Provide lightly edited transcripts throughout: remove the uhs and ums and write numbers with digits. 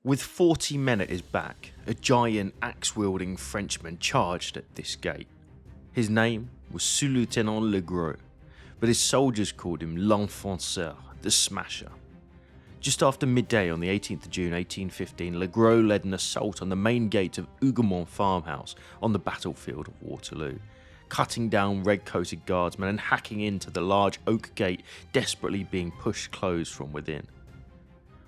With 40 men at his back, a giant axe-wielding Frenchman charged at this gate. His name was Sous-Lieutenant Legros, but his soldiers called him l'Enfonceur, the Smasher. Just after midday on the 18th of June 1815, Legros led an assault on the main gate of Hougoumont Farmhouse on the Battlefield of Waterloo, cutting down red-coated guardsmen and hacking into the large oak gate desperately being pushed closed from within.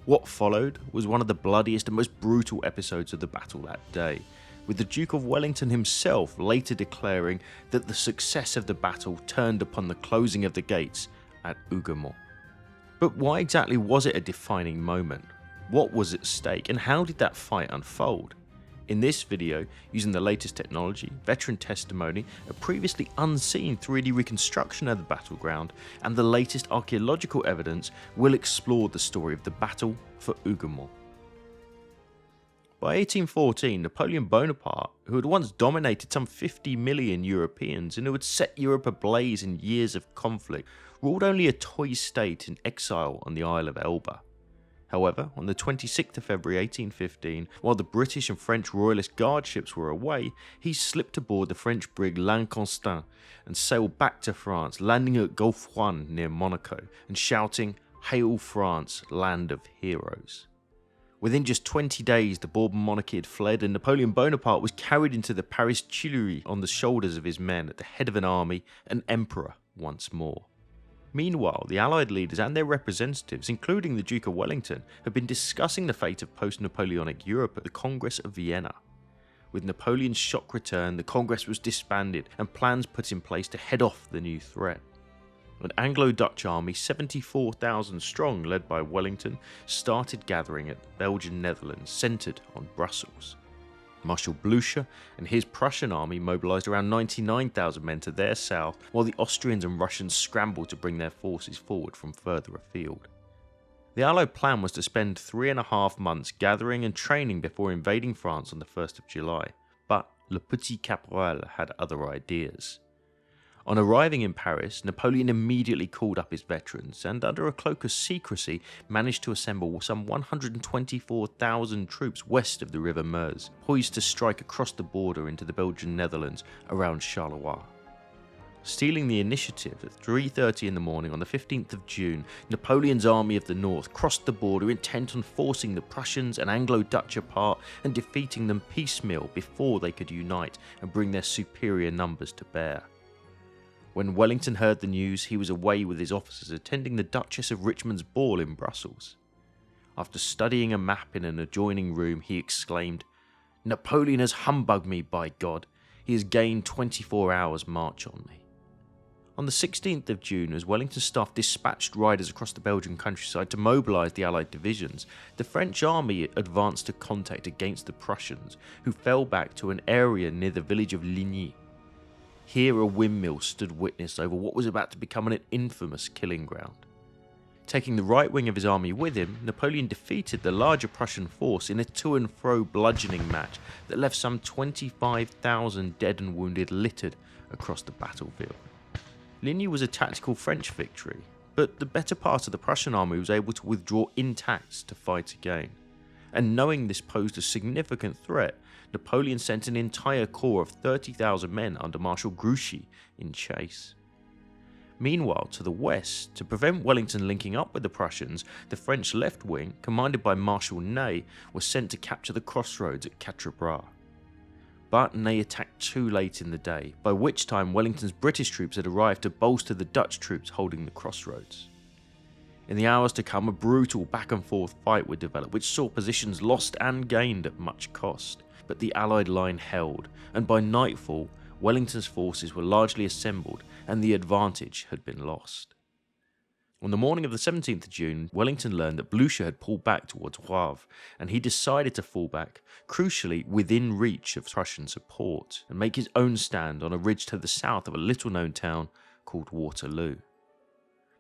What followed was one of the bloodiest and most brutal episodes of the battle that day, with the Duke of Wellington himself later declaring that the success of the battle turned upon the closing of the gates at Hougoumont. But why exactly was it a defining moment? What was at stake, and how did that fight unfold? In this video, using the latest technology, veteran testimony, a previously unseen 3D reconstruction of the battleground, and the latest archeological evidence, we'll explore the story of the battle for Hougoumont. By 1814, Napoleon Bonaparte, who had once dominated some 50 million Europeans and who had set Europe ablaze in years of conflict, ruled only a toy state in exile on the Isle of Elba. However, on the 26th of February 1815, while the British and French Royalist Guard ships were away, he slipped aboard the French brig L'Inconstant and sailed back to France, landing at Golfe-Juan near Monaco and shouting, "Hail France, land of heroes." Within just 20 days, the Bourbon monarchy had fled and Napoleon Bonaparte was carried into the Paris Tuileries on the shoulders of his men at the head of an army, an emperor once more. Meanwhile, the Allied leaders and their representatives, including the Duke of Wellington, had been discussing the fate of post-Napoleonic Europe at the Congress of Vienna. With Napoleon's shock return, the Congress was disbanded and plans put in place to head off the new threat. An Anglo-Dutch army, 74,000 strong, led by Wellington, started gathering at the Belgian Netherlands, centred on Brussels. Marshal Blucher and his Prussian army mobilised around 99,000 men to their south, while the Austrians and Russians scrambled to bring their forces forward from further afield. The Allied plan was to spend 3.5 months gathering and training before invading France on the 1st of July, but Le Petit Caporal had other ideas. On arriving in Paris, Napoleon immediately called up his veterans and, under a cloak of secrecy, managed to assemble some 124,000 troops west of the River Meuse, poised to strike across the border into the Belgian Netherlands around Charleroi. Stealing the initiative at 3:30 in the morning on the 15th of June, Napoleon's Army of the North crossed the border intent on forcing the Prussians and Anglo-Dutch apart and defeating them piecemeal before they could unite and bring their superior numbers to bear. When Wellington heard the news, he was away with his officers attending the Duchess of Richmond's ball in Brussels. After studying a map in an adjoining room, he exclaimed, "Napoleon has humbugged me, by God! He has gained 24 hours' march on me." On the 16th of June, as Wellington's staff dispatched riders across the Belgian countryside to mobilise the Allied divisions, the French army advanced to contact against the Prussians, who fell back to an area near the village of Ligny. Here a windmill stood witness over what was about to become an infamous killing ground. Taking the right wing of his army with him, Napoleon defeated the larger Prussian force in a to-and-fro bludgeoning match that left some 25,000 dead and wounded littered across the battlefield. Ligny was a tactical French victory, but the better part of the Prussian army was able to withdraw intact to fight again. And knowing this posed a significant threat, Napoleon sent an entire corps of 30,000 men under Marshal Grouchy in chase. Meanwhile, to the west, to prevent Wellington linking up with the Prussians, the French left wing, commanded by Marshal Ney, was sent to capture the crossroads at Quatre Bras. But Ney attacked too late in the day, by which time Wellington's British troops had arrived to bolster the Dutch troops holding the crossroads. In the hours to come, a brutal back-and-forth fight would develop, which saw positions lost and gained at much cost. But the Allied line held, and by nightfall, Wellington's forces were largely assembled and the advantage had been lost. On the morning of the 17th of June, Wellington learned that Blucher had pulled back towards Wavre, and he decided to fall back, crucially within reach of Prussian support, and make his own stand on a ridge to the south of a little-known town called Waterloo.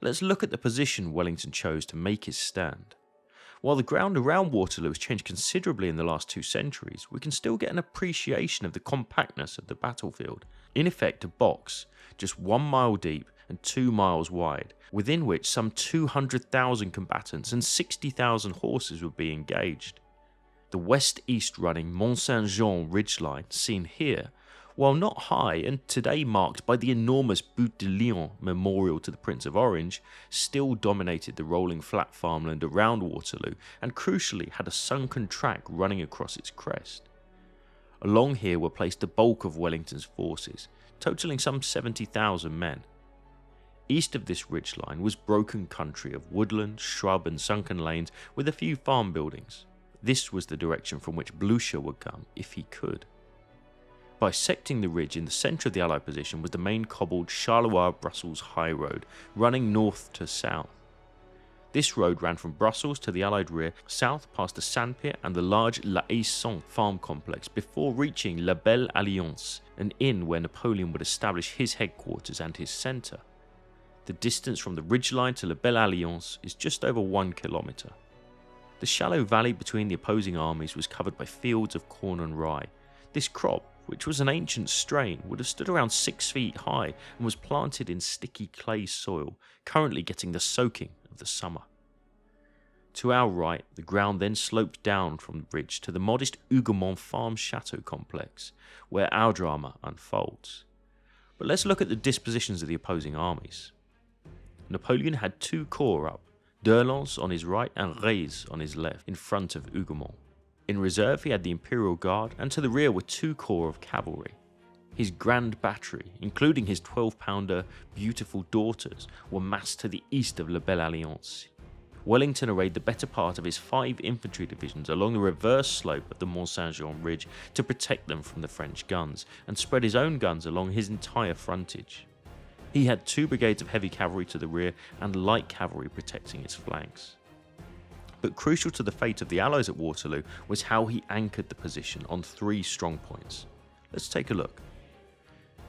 Let's look at the position Wellington chose to make his stand. While the ground around Waterloo has changed considerably in the last 2 centuries, we can still get an appreciation of the compactness of the battlefield. In effect, a box, just 1 mile deep and 2 miles wide, within which some 200,000 combatants and 60,000 horses would be engaged. The west-east running Mont Saint-Jean ridgeline, seen here, while not high and today marked by the enormous Butte de Lyon memorial to the Prince of Orange, still dominated the rolling flat farmland around Waterloo and crucially had a sunken track running across its crest. Along here were placed the bulk of Wellington's forces, totalling some 70,000 men. East of this ridgeline was broken country of woodland, shrub and sunken lanes with a few farm buildings. This was the direction from which Blucher would come, if he could. Bisecting the ridge in the centre of the Allied position was the main cobbled Charleroi-Brussels High Road, running north to south. This road ran from Brussels to the Allied rear, south past the sandpit and the large La Haye-Saint farm complex before reaching La Belle Alliance, an inn where Napoleon would establish his headquarters and his centre. The distance from the ridgeline to La Belle Alliance is just over 1 kilometre. The shallow valley between the opposing armies was covered by fields of corn and rye. This crop, which was an ancient strain, would have stood around 6 feet high and was planted in sticky clay soil, currently getting the soaking of the summer. To our right, the ground then sloped down from the ridge to the modest Hougoumont farm chateau complex, where our drama unfolds. But let's look at the dispositions of the opposing armies. Napoleon had 2 corps up, d'Erlans on his right and Reyes on his left, in front of Hougoumont. In reserve he had the Imperial Guard, and to the rear were 2 corps of cavalry. His grand battery, including his 12-pounder Beautiful Daughters, were massed to the east of La Belle Alliance. Wellington arrayed the better part of his 5 infantry divisions along the reverse slope of the Mont Saint-Jean ridge to protect them from the French guns, and spread his own guns along his entire frontage. He had 2 brigades of heavy cavalry to the rear and light cavalry protecting his flanks. But crucial to the fate of the Allies at Waterloo was how he anchored the position on 3 strong points. Let's take a look.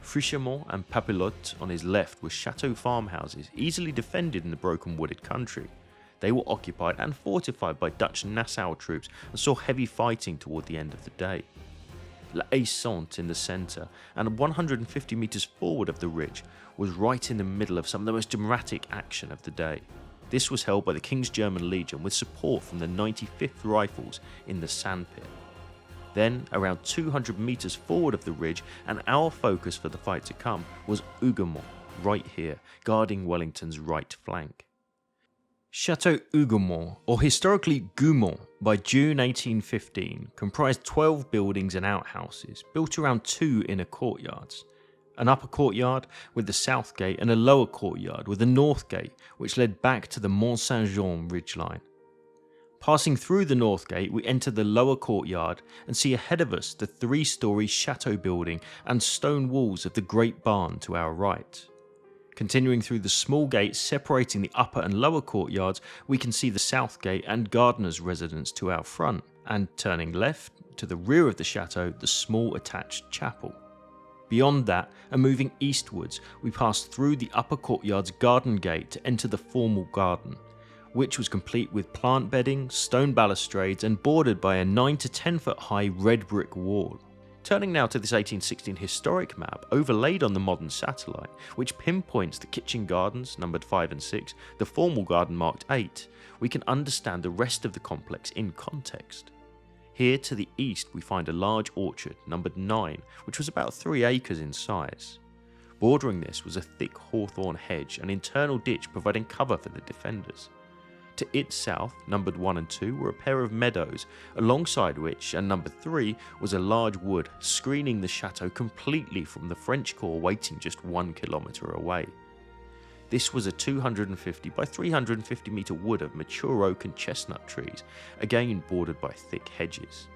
Frenchman and Papelotte on his left were chateau farmhouses easily defended in the broken wooded country. They were occupied and fortified by Dutch Nassau troops and saw heavy fighting toward the end of the day. La Haye-Saint in the centre, and 150 metres forward of the ridge, was right in the middle of some of the most dramatic action of the day. This was held by the King's German Legion with support from the 95th Rifles in the sandpit. Then, around 200 metres forward of the ridge, and our focus for the fight to come, was Hougoumont, right here, guarding Wellington's right flank. Chateau Hougoumont, or historically Goumont, by June 1815, comprised 12 buildings and outhouses built around 2 inner courtyards. An upper courtyard with the south gate and a lower courtyard with the north gate, which led back to the Mont Saint-Jean ridgeline. Passing through the north gate, we enter the lower courtyard and see ahead of us the 3-storey chateau building and stone walls of the great barn to our right. Continuing through the small gates separating the upper and lower courtyards, we can see the south gate and gardener's residence to our front, and turning left, to the rear of the chateau, the small attached chapel. Beyond that, and moving eastwards, we pass through the upper courtyard's garden gate to enter the formal garden, which was complete with plant bedding, stone balustrades, and bordered by a 9 to 10 foot high red brick wall. Turning now to this 1816 historic map overlaid on the modern satellite, which pinpoints the kitchen gardens numbered 5 and 6, the formal garden marked 8, we can understand the rest of the complex in context. Here to the east we find a large orchard numbered 9, which was about 3 acres in size. Bordering this was a thick hawthorn hedge and internal ditch providing cover for the defenders. To its south, numbered 1 and 2, were a pair of meadows, alongside which, and numbered 3, was a large wood, screening the chateau completely from the French corps waiting just 1 kilometre away. This was a 250 by 350 metre wood of mature oak and chestnut trees, again bordered by thick hedges.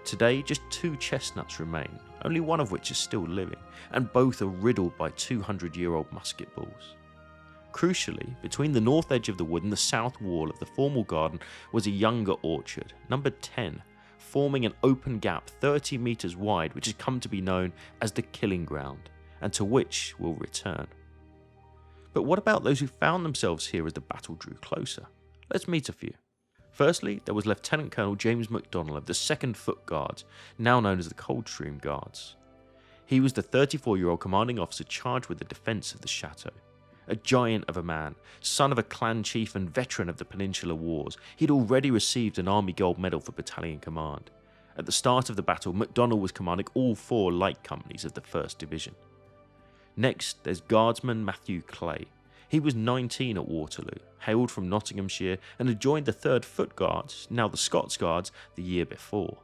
Today, just 2 chestnuts remain, only one of which is still living, and both are riddled by 200-year-old musket balls. Crucially, between the north edge of the wood and the south wall of the formal garden was a younger orchard, numbered 10, forming an open gap 30 metres wide which has come to be known as the Killing Ground, and to which we'll return. But what about those who found themselves here as the battle drew closer? Let's meet a few. Firstly, there was Lieutenant Colonel James MacDonell of the 2nd Foot Guards, now known as the Coldstream Guards. He was the 34-year-old commanding officer charged with the defence of the chateau. A giant of a man, son of a clan chief and veteran of the Peninsular Wars, he'd already received an Army Gold Medal for battalion command. At the start of the battle, MacDonald was commanding all 4 light companies of the 1st Division. Next, there's Guardsman Matthew Clay. He was 19 at Waterloo, hailed from Nottinghamshire, and had joined the 3rd Foot Guards, now the Scots Guards, the year before.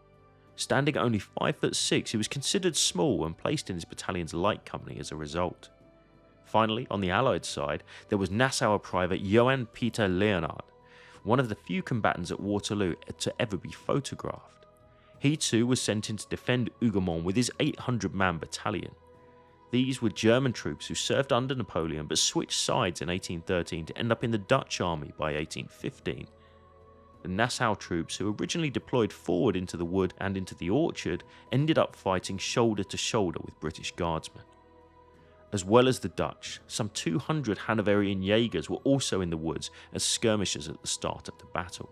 Standing at only 5'6", he was considered small and placed in his battalion's light company as a result. Finally, on the Allied side, there was Nassauer Private Johann Peter Leonard, one of the few combatants at Waterloo to ever be photographed. He too was sent in to defend Hougoumont with his 800-man battalion. These were German troops who served under Napoleon but switched sides in 1813 to end up in the Dutch army by 1815. The Nassau troops, who originally deployed forward into the wood and into the orchard, ended up fighting shoulder to shoulder with British guardsmen. As well as the Dutch, some 200 Hanoverian Jaegers were also in the woods as skirmishers at the start of the battle.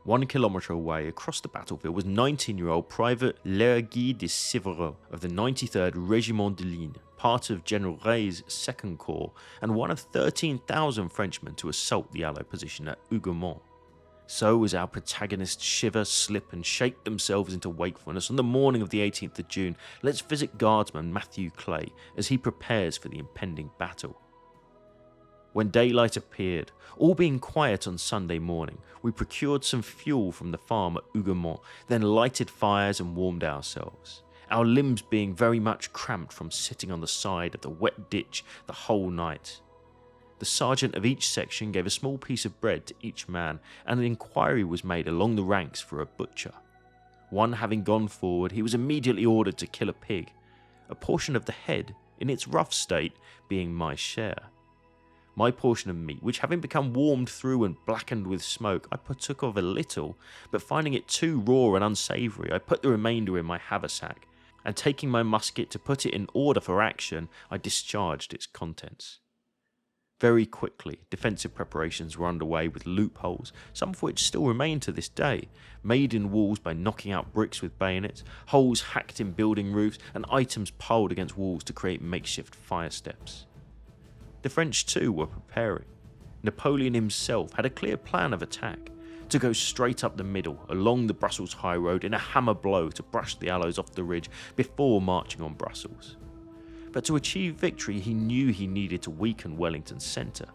1 kilometre away across the battlefield was 19-year-old Private Lerguy de Sivereau of the 93rd Régiment de Ligne, part of General Rey's 2nd Corps, and one of 13,000 Frenchmen to assault the Allied position at Hougoumont. So as our protagonists shiver, slip and shake themselves into wakefulness on the morning of the 18th of June, let's visit Guardsman Matthew Clay as he prepares for the impending battle. When daylight appeared, all being quiet on Sunday morning, we procured some fuel from the farm at Hougoumont, then lighted fires and warmed ourselves, our limbs being very much cramped from sitting on the side of the wet ditch the whole night. The sergeant of each section gave a small piece of bread to each man, and an inquiry was made along the ranks for a butcher. One having gone forward, he was immediately ordered to kill a pig, a portion of the head, in its rough state, being my share. My portion of meat, which having become warmed through and blackened with smoke, I partook of a little, but finding it too raw and unsavoury, I put the remainder in my haversack, and taking my musket to put it in order for action, I discharged its contents. Very quickly, defensive preparations were underway with loopholes, some of which still remain to this day, made in walls by knocking out bricks with bayonets, holes hacked in building roofs, and items piled against walls to create makeshift fire steps. The French too were preparing. Napoleon himself had a clear plan of attack, to go straight up the middle along the Brussels high road in a hammer blow to brush the Allies off the ridge before marching on Brussels. But to achieve victory, he knew he needed to weaken Wellington's centre.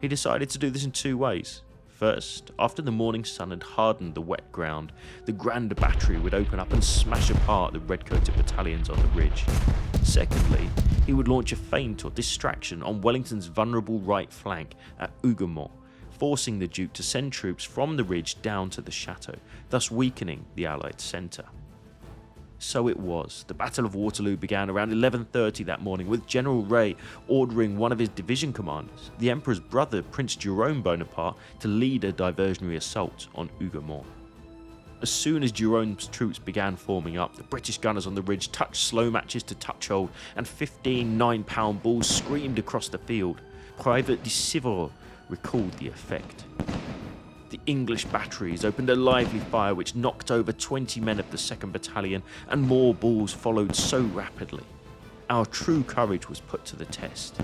He decided to do this in 2 ways. First, after the morning sun had hardened the wet ground, the Grand Battery would open up and smash apart the red-coated battalions on the ridge. Secondly, he would launch a feint or distraction on Wellington's vulnerable right flank at Hougoumont, forcing the Duke to send troops from the ridge down to the chateau, thus weakening the Allied centre. So it was. The Battle of Waterloo began around 11:30 that morning, with General Rey ordering one of his division commanders, the Emperor's brother Prince Jerome Bonaparte, to lead a diversionary assault on Hougoumont. As soon as Jerome's troops began forming up, the British gunners on the ridge touched slow matches to touch hold, and 15 9-pound balls screamed across the field. Private de Sivereau recalled the effect. The English batteries opened a lively fire which knocked over 20 men of the 2nd Battalion, and more balls followed so rapidly. Our true courage was put to the test,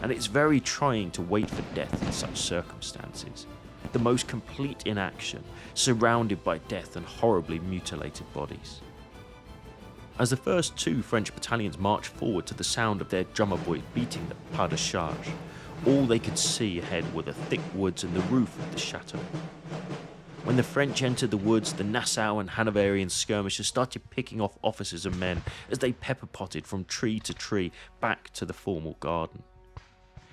and it's very trying to wait for death in such circumstances. The most complete inaction, surrounded by death and horribly mutilated bodies. As the first 2 French battalions marched forward to the sound of their drummer boys beating the pas de charge, all they could see ahead were the thick woods and the roof of the chateau. When the French entered the woods, the Nassau and Hanoverian skirmishers started picking off officers and men as they pepper-potted from tree to tree back to the formal garden.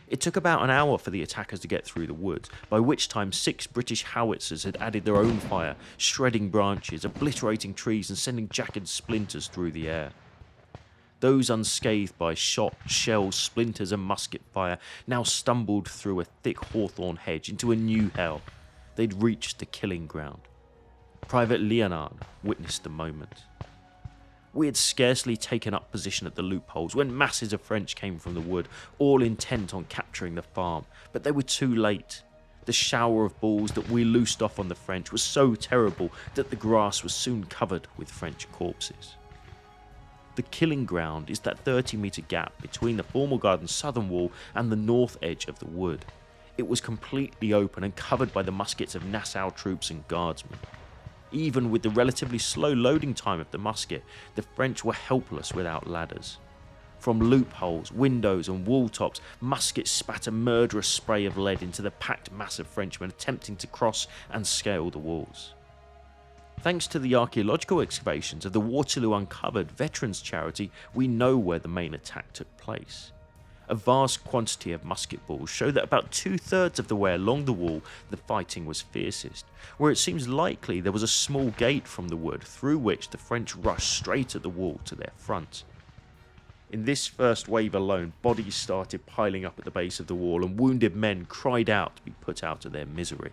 It took about an hour for the attackers to get through the woods, by which time 6 British howitzers had added their own fire, shredding branches, obliterating trees and sending jagged splinters through the air. Those unscathed by shot, shells, splinters and musket fire now stumbled through a thick hawthorn hedge into a new hell. They'd reached the killing ground. Private Leonard witnessed the moment. We had scarcely taken up position at the loopholes when masses of French came from the wood, all intent on capturing the farm, but they were too late. The shower of balls that we loosed off on the French was so terrible that the grass was soon covered with French corpses. The killing ground is that 30-metre gap between the formal garden's southern wall and the north edge of the wood. It was completely open and covered by the muskets of Nassau troops and guardsmen. Even with the relatively slow loading time of the musket, the French were helpless without ladders. From loopholes, windows and wall tops, muskets spat a murderous spray of lead into the packed mass of Frenchmen attempting to cross and scale the walls. Thanks to the archeological excavations of the Waterloo Uncovered Veterans Charity, we know where the main attack took place. A vast quantity of musket balls show that about 2/3 of the way along the wall the fighting was fiercest, where it seems likely there was a small gate from the wood through which the French rushed straight at the wall to their front. In this first wave alone, bodies started piling up at the base of the wall and wounded men cried out to be put out of their misery.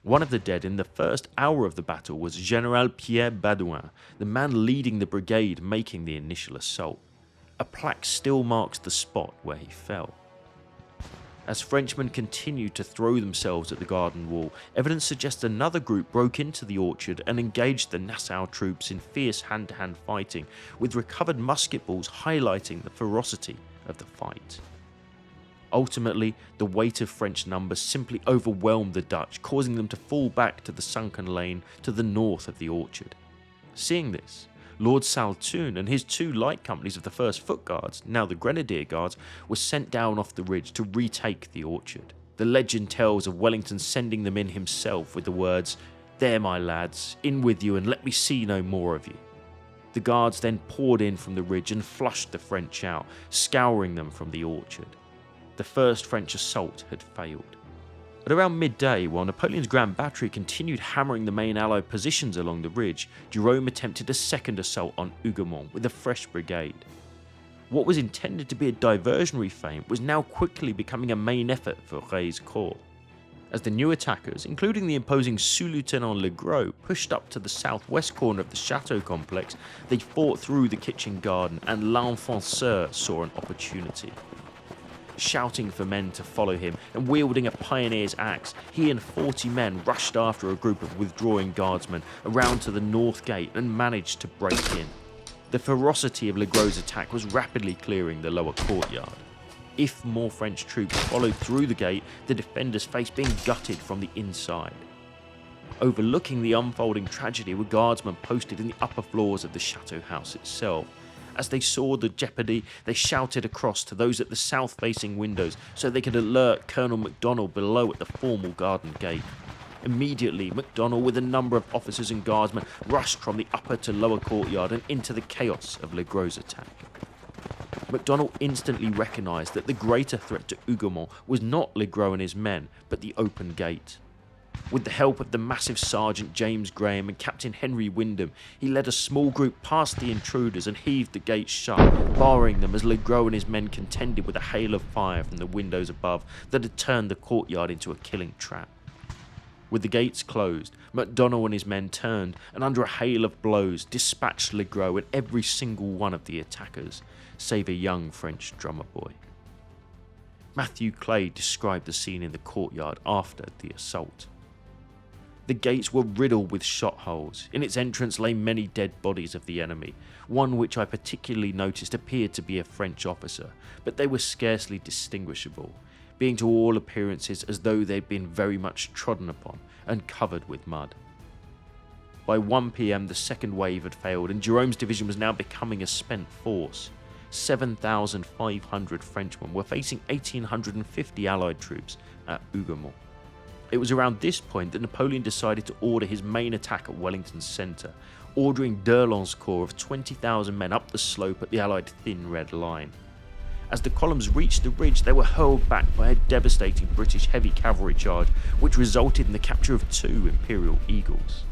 One of the dead in the first hour of the battle was General Pierre Baudouin, the man leading the brigade making the initial assault. A plaque still marks the spot where he fell. As Frenchmen continued to throw themselves at the garden wall, evidence suggests another group broke into the orchard and engaged the Nassau troops in fierce hand-to-hand fighting, with recovered musket balls highlighting the ferocity of the fight. Ultimately, the weight of French numbers simply overwhelmed the Dutch, causing them to fall back to the sunken lane to the north of the orchard. Seeing this, Lord Saltoun and his 2 light companies of the 1st Foot Guards, now the Grenadier Guards, were sent down off the ridge to retake the orchard. The legend tells of Wellington sending them in himself with the words, "There, my lads, in with you and let me see no more of you." The guards then poured in from the ridge and flushed the French out, scouring them from the orchard. The first French assault had failed. At around midday, while Napoleon's Grand Battery continued hammering the main Allied positions along the ridge, Jerome attempted a second assault on Hougoumont with a fresh brigade. What was intended to be a diversionary feint was now quickly becoming a main effort for Rey's corps. As the new attackers, including the imposing Sous-Lieutenant Legros, pushed up to the southwest corner of the chateau complex, they fought through the kitchen garden and l'Enfonceur saw an opportunity. Shouting for men to follow him and wielding a pioneer's axe, he and 40 men rushed after a group of withdrawing guardsmen around to the north gate and managed to break in. The ferocity of Legros' attack was rapidly clearing the lower courtyard. If more French troops followed through the gate, the defenders faced being gutted from the inside. Overlooking the unfolding tragedy were guardsmen posted in the upper floors of the chateau house itself. As they saw the jeopardy, they shouted across to those at the south-facing windows so they could alert Colonel MacDonald below at the formal garden gate. Immediately, MacDonald, with a number of officers and guardsmen, rushed from the upper to lower courtyard and into the chaos of Legros' attack. MacDonald instantly recognised that the greater threat to Hougoumont was not Legros and his men, but the open gate. With the help of the massive Sergeant James Graham and Captain Henry Wyndham, he led a small group past the intruders and heaved the gates shut, barring them as Legros and his men contended with a hail of fire from the windows above that had turned the courtyard into a killing trap. With the gates closed, MacDonald and his men turned and under a hail of blows dispatched Legros and every single one of the attackers, save a young French drummer boy. Matthew Clay described the scene in the courtyard after the assault. The gates were riddled with shot holes. In its entrance lay many dead bodies of the enemy. One which I particularly noticed appeared to be a French officer, but they were scarcely distinguishable, being to all appearances as though they'd been very much trodden upon and covered with mud. By 1 PM the second wave had failed and Jerome's division was now becoming a spent force. 7,500 Frenchmen were facing 1,850 Allied troops at Hougoumont. It was around this point that Napoleon decided to order his main attack at Wellington's centre, ordering d'Erlon's corps of 20,000 men up the slope at the Allied thin red line. As the columns reached the ridge, they were hurled back by a devastating British heavy cavalry charge, which resulted in the capture of 2 Imperial Eagles.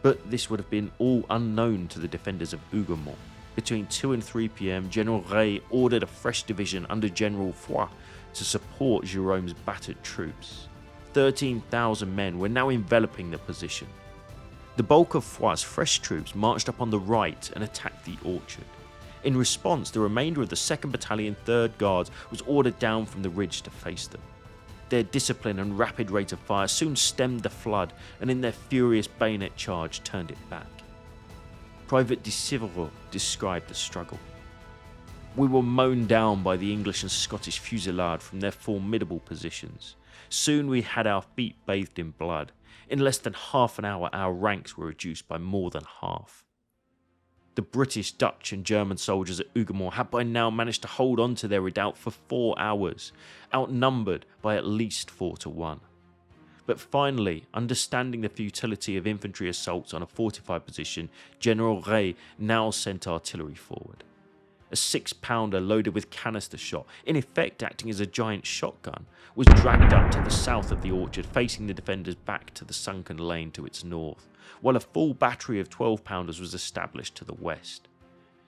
But this would have been all unknown to the defenders of Hougoumont. Between 2 and 3 PM, General Rey ordered a fresh division under General Foy to support Jerome's battered troops. 13,000 men were now enveloping the position. The bulk of Foy's fresh troops marched up on the right and attacked the orchard. In response, the remainder of the 2nd Battalion 3rd Guards was ordered down from the ridge to face them. Their discipline and rapid rate of fire soon stemmed the flood and in their furious bayonet charge turned it back. Private de Civreaux described the struggle. We were mown down by the English and Scottish fusillade from their formidable positions. Soon we had our feet bathed in blood. In less than half an hour our ranks were reduced by more than half. The British, Dutch and German soldiers at Hougoumont had by now managed to hold on to their redoubt for 4 hours, outnumbered by at least 4 to 1. But finally, understanding the futility of infantry assaults on a fortified position, General Rey now sent artillery forward. A 6-pounder loaded with canister shot, in effect acting as a giant shotgun, was dragged up to the south of the orchard, facing the defenders back to the sunken lane to its north, while a full battery of 12-pounders was established to the west.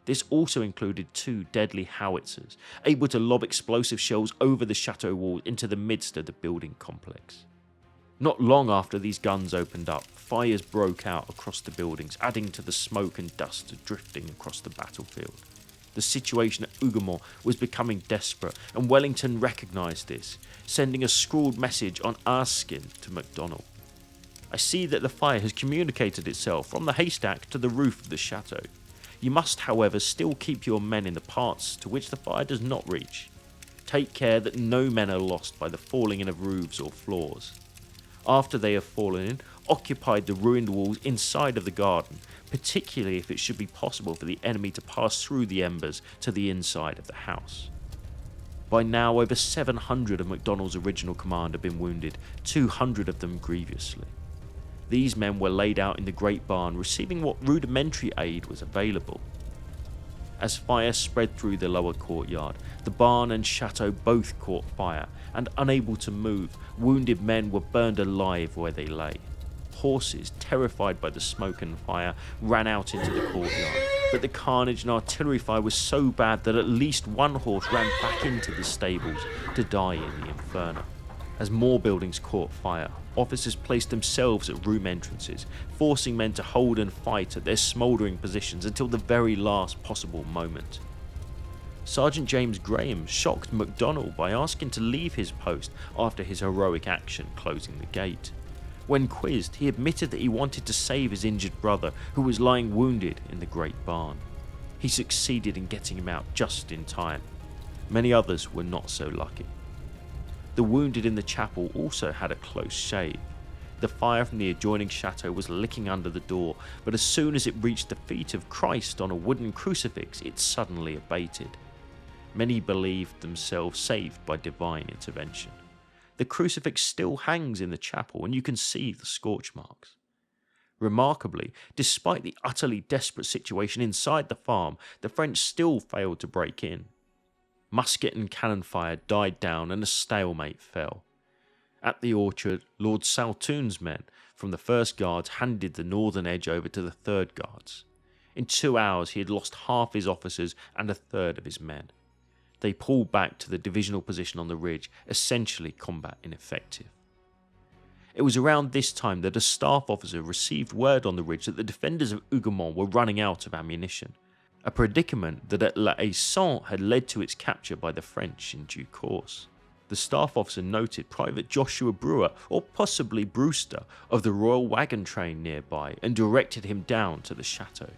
This also included 2 deadly howitzers, able to lob explosive shells over the chateau wall into the midst of the building complex. Not long after these guns opened up, fires broke out across the buildings, adding to the smoke and dust drifting across the battlefield. The situation at Hougoumont was becoming desperate, and Wellington recognised this, sending a scrawled message on arskin to MacDonald. I see that the fire has communicated itself from the haystack to the roof of the chateau. You must, however, still keep your men in the parts to which the fire does not reach. Take care that no men are lost by the falling in of roofs or floors. After they have fallen in, occupy the ruined walls inside of the garden, particularly if it should be possible for the enemy to pass through the embers to the inside of the house. By now, over 700 of MacDonald's original command had been wounded, 200 of them grievously. These men were laid out in the great barn, receiving what rudimentary aid was available. As fire spread through the lower courtyard, the barn and chateau both caught fire, and unable to move, wounded men were burned alive where they lay. Horses, terrified by the smoke and fire, ran out into the courtyard, but the carnage and artillery fire was so bad that at least one horse ran back into the stables to die in the Inferno. As more buildings caught fire, officers placed themselves at room entrances, forcing men to hold and fight at their smouldering positions until the very last possible moment. Sergeant James Graham shocked MacDonald by asking to leave his post after his heroic action closing the gate. When quizzed, he admitted that he wanted to save his injured brother, who was lying wounded in the great barn. He succeeded in getting him out just in time. Many others were not so lucky. The wounded in the chapel also had a close shave. The fire from the adjoining chateau was licking under the door, but as soon as it reached the feet of Christ on a wooden crucifix, it suddenly abated. Many believed themselves saved by divine intervention. The crucifix still hangs in the chapel, and you can see the scorch marks. Remarkably, despite the utterly desperate situation inside the farm, the French still failed to break in. Musket and cannon fire died down and a stalemate fell. At the orchard, Lord Saltoun's men from the 1st Guards handed the northern edge over to the 3rd Guards. In 2 hours he had lost half his officers and a third of his men. They pulled back to the divisional position on the ridge, essentially combat ineffective. It was around this time that a staff officer received word on the ridge that the defenders of Hougoumont were running out of ammunition, a predicament that at La Haye-Sainte had led to its capture by the French in due course. The staff officer noted Private Joshua Brewer, or possibly Brewster, of the Royal Wagon Train nearby and directed him down to the chateau.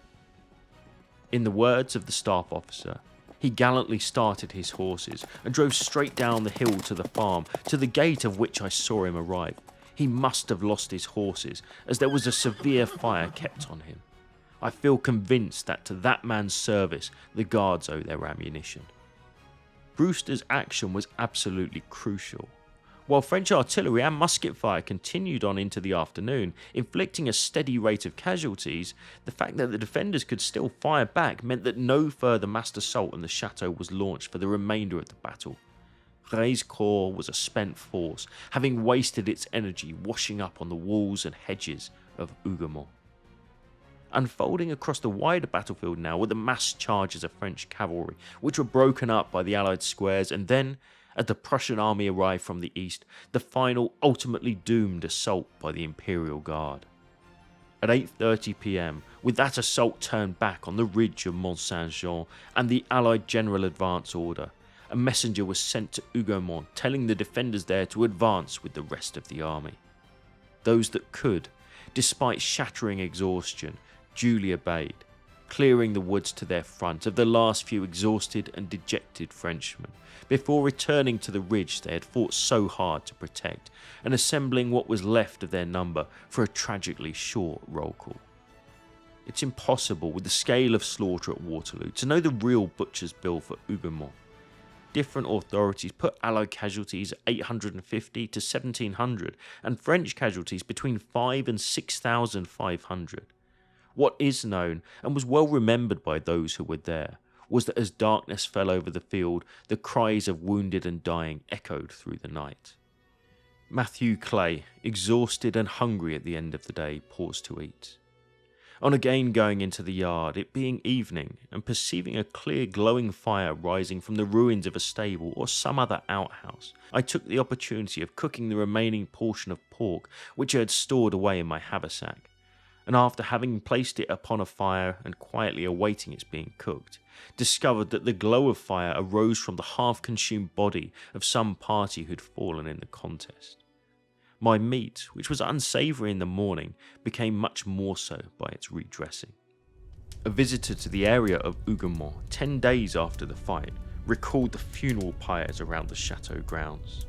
In the words of the staff officer, he gallantly started his horses and drove straight down the hill to the farm, to the gate of which I saw him arrive. He must have lost his horses, as there was a severe fire kept on him. I feel convinced that to that man's service the guards owe their ammunition. Brewster's action was absolutely crucial. While French artillery and musket fire continued on into the afternoon, inflicting a steady rate of casualties, the fact that the defenders could still fire back meant that no further massed assault on the chateau was launched for the remainder of the battle. Rey's corps was a spent force, having wasted its energy washing up on the walls and hedges of Hougoumont. Unfolding across the wider battlefield now were the massed charges of French cavalry, which were broken up by the Allied squares, and then, as the Prussian army arrived from the east, the final, ultimately doomed assault by the Imperial Guard. At 8:30 p.m, with that assault turned back on the ridge of Mont Saint-Jean and the Allied general advance order, a messenger was sent to Hougoumont telling the defenders there to advance with the rest of the army. Those that could, despite shattering exhaustion, duly obeyed. clearing the woods to their front of the last few exhausted and dejected Frenchmen, before returning to the ridge they had fought so hard to protect, and assembling what was left of their number for a tragically short roll call. It's impossible, with the scale of slaughter at Waterloo, to know the real butcher's bill for Hougoumont. Different authorities put Allied casualties at 850 to 1700, and French casualties between 5 and 6,500. What is known, and was well remembered by those who were there, was that as darkness fell over the field, the cries of wounded and dying echoed through the night. Matthew Clay, exhausted and hungry at the end of the day, paused to eat. On again going into the yard, it being evening, and perceiving a clear glowing fire rising from the ruins of a stable or some other outhouse, I took the opportunity of cooking the remaining portion of pork which I had stored away in my haversack, and after having placed it upon a fire and quietly awaiting its being cooked, discovered that the glow of fire arose from the half-consumed body of some party who had fallen in the contest. My meat, which was unsavoury in the morning, became much more so by its redressing. A visitor to the area of Hougoumont 10 days after the fight recalled the funeral pyres around the chateau grounds.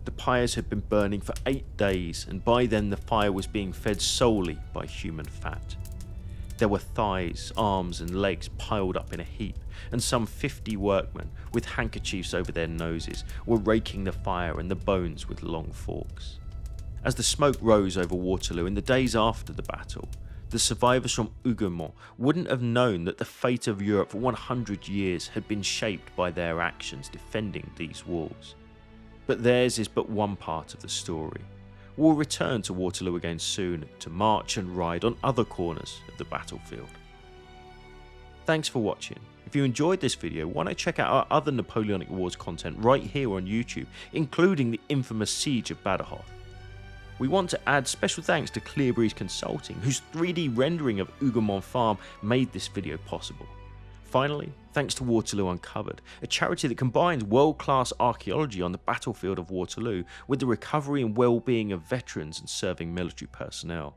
The pyres had been burning for 8 days, and by then the fire was being fed solely by human fat. There were thighs, arms and legs piled up in a heap, and some 50 workmen, with handkerchiefs over their noses, were raking the fire and the bones with long forks. As the smoke rose over Waterloo in the days after the battle, the survivors from Hougoumont wouldn't have known that the fate of Europe for 100 years had been shaped by their actions defending these walls. But theirs is but one part of the story. We'll return to Waterloo again soon to march and ride on other corners of the battlefield. Thanks for watching. If you enjoyed this video, why not check out our other Napoleonic Wars content right here on YouTube, including the infamous Siege of Battlefield. We want to add special thanks to Clearbreeze Consulting, whose 3D rendering of Hougoumont Farm made this video possible. Finally, thanks to Waterloo Uncovered, a charity that combines world-class archaeology on the battlefield of Waterloo with the recovery and well-being of veterans and serving military personnel.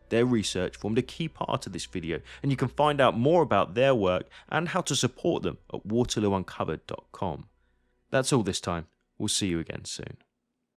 Their research formed a key part of this video, and you can find out more about their work and how to support them at waterloouncovered.com. That's all this time. We'll see you again soon.